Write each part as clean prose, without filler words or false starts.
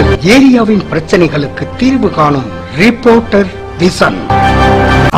உங்கள் ஏரியாவின் பிரச்சனைகளுக்கு தீர்வு காணும் ரிப்போர்ட்டர் விசன்.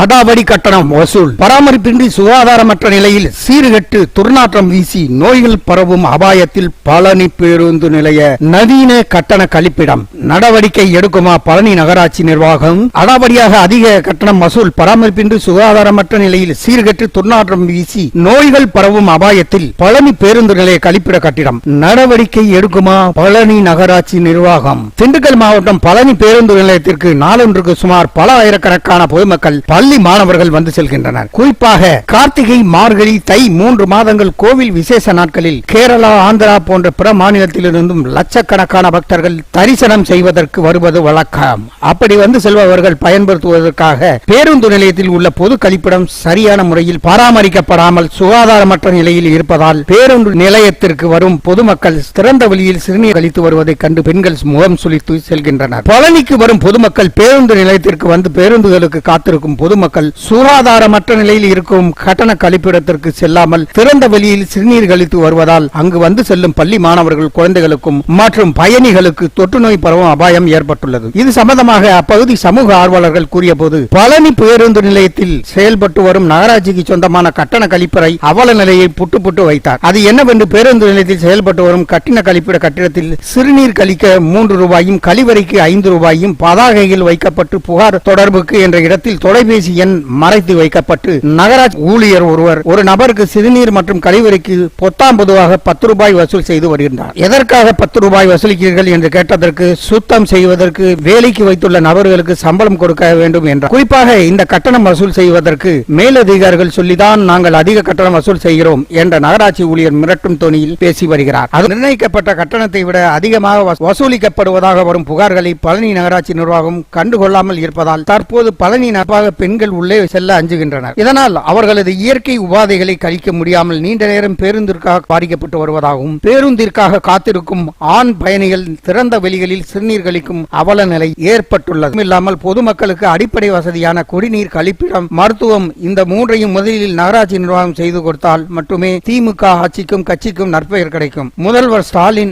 அடாவடி கட்டணம் வசூல். பராமரிப்பின்றி சுகாதாரமற்ற நிலையில் சீர்கெட்டு துர்நாற்றம் வீசி நோய்கள் பரவும் அபாயத்தில் பழனி பேருந்து நிலைய நவீன கட்டண கழிப்பிடம் நடவடிக்கை எடுக்குமா பழனி நகராட்சி நிர்வாகம்? அடாவடியாக அதிக கட்டணம் வசூல், பராமரிப்பின்றி சுகாதாரமற்ற நிலையில் சீர்கெட்டு துர்நாற்றம் வீசி நோய்கள் பரவும் அபாயத்தில் பழனி பேருந்து நிலைய கழிப்பிட கட்டிடம் நடவடிக்கை எடுக்குமா பழனி நகராட்சி நிர்வாகம்? திண்டுக்கல் மாவட்டம் பழனி பேருந்து நிலையத்திற்கு நாளொன்றுக்கு சுமார் பல ஆயிரக்கணக்கான பொதுமக்கள் பள்ளி மாணவர்கள் வந்து செல்கின்றனர். குறிப்பாக கார்த்திகை, மார்கழி, தை 3 மாதங்கள் கோவில் விசேஷ நாட்களில் கேரளா, ஆந்திரா போன்ற பிற மாநிலத்திலிருந்தும் லட்சக்கணக்கான பக்தர்கள் தரிசனம் செய்வதற்கு வருவது வழக்கம். அப்படி வந்து செல்பவர்கள் பயன்படுத்துவதற்காக பேருந்து நிலையத்தில் உள்ள பொது கழிப்பிடம் சரியான முறையில் பராமரிக்கப்படாமல் சுகாதாரமற்ற நிலையில் இருப்பதால் பேருந்து நிலையத்திற்கு வரும் பொதுமக்கள் திறந்த வெளியில் சிறுநீர் கழித்து வருவதைக் கண்டு பெண்கள் முகம் சுளித்து செல்கின்றனர். பழனிக்கு வரும் பொதுமக்கள் பேருந்து நிலையத்திற்கு வந்து பேருந்துகளுக்கு காத்திருக்கும் பொதுமக்கள் சுகாதாரமற்ற நிலையில் இருக்கும் கட்டண கழிப்பிடத்திற்கு செல்லாமல் திறந்த வெளியில் சிறுநீர் கழித்து வருவதால் அங்கு வந்து செல்லும் பள்ளி மாணவர்கள், குழந்தைகளுக்கும் மற்றும் பயணிகளுக்கு தொற்று நோய் பரவும் அபாயம் ஏற்பட்டுள்ளது. இது சம்பந்தமாக அப்பகுதி சமூக ஆர்வலர்கள் கூறிய போது, பழனி பேருந்து நிலையத்தில் செயல்பட்டு வரும் நகராட்சிக்கு சொந்தமான கட்டண கழிப்பறை அவல நிலையை புட்டு வைத்தார். அது என்னவென்று பேருந்து நிலையத்தில் செயல்பட்டு வரும் கட்டண கழிப்பிட கட்டிடத்தில் சிறுநீர் கழிக்க 3 ரூபாயும் கழிவறைக்கு 5 ரூபாயும் பதாகையில் வைக்கப்பட்டு புகார் தொடர்புக்கு என்ற இடத்தில் தொலைபேசி எண் மறைத்து வைக்கப்பட்டு நகராட்சி ஊழியர் ஒருவர் ஒரு நபருக்கு சிறுநீர் மற்றும் கழிவறைக்கு பொத்தாம்பதுவாக 10 ரூபாய் வசூல் செய்து வருகின்றார். எதற்காக 10 ரூபாய் வசூலிக்கிறீர்கள் என்று கேட்டதற்கு, சுத்தம் செய்வதற்கு வேலைக்கு வைத்துள்ள நபர்களுக்கு சம்பளம் கொடுக்க வேண்டும் என்றார். குறிப்பாக இந்த கட்டணம் வசூல் செய்வதற்கு மேலதிகாரிகள் சொல்லிதான் நாங்கள் அதிக கட்டணம் வசூல் செய்கிறோம் என்ற நகராட்சி ஊழியர் மிரட்டும் தொனியில் பேசி வருகிறார். அது நிர்ணயிக்கப்பட்ட கட்டணத்தை விட அதிகமாக வசூலிக்கப்படுவதாக வரும் புகார்களை பழனி நகராட்சி நிர்வாகம் கண்டுகொள்ளாமல் இருப்பதால் தற்போது பழனி நகராக பெண்கள் உள்ளே செல்ல அஞ்சுகின்றனர். இதனால் அவர்களது இயற்கை உபாதைகளை கழிக்க முடியாமல் நீண்ட நேரம் பேருந்திற்காக பாதிக்கப்பட்டு வருவதாகவும், பேருந்திற்காக காத்திருக்கும் ஆண் பயணிகள் திறந்த வெளிகளில் சிறுநீர் கழிக்கும் அவல நிலை ஏற்பட்டுள்ளது. இல்லாமல் பொதுமக்களுக்கு அடிப்படை வசதியான குடிநீர், கழிப்பிடம், மருத்துவம் இந்த 3ஐயும் முதலில் நகராட்சி நிர்வாகம் செய்து கொடுத்தால் மட்டுமே திமுக ஆட்சிக்கும் கட்சிக்கும் நற்பெயர் கிடைக்கும். முதல்வர் ஸ்டாலின்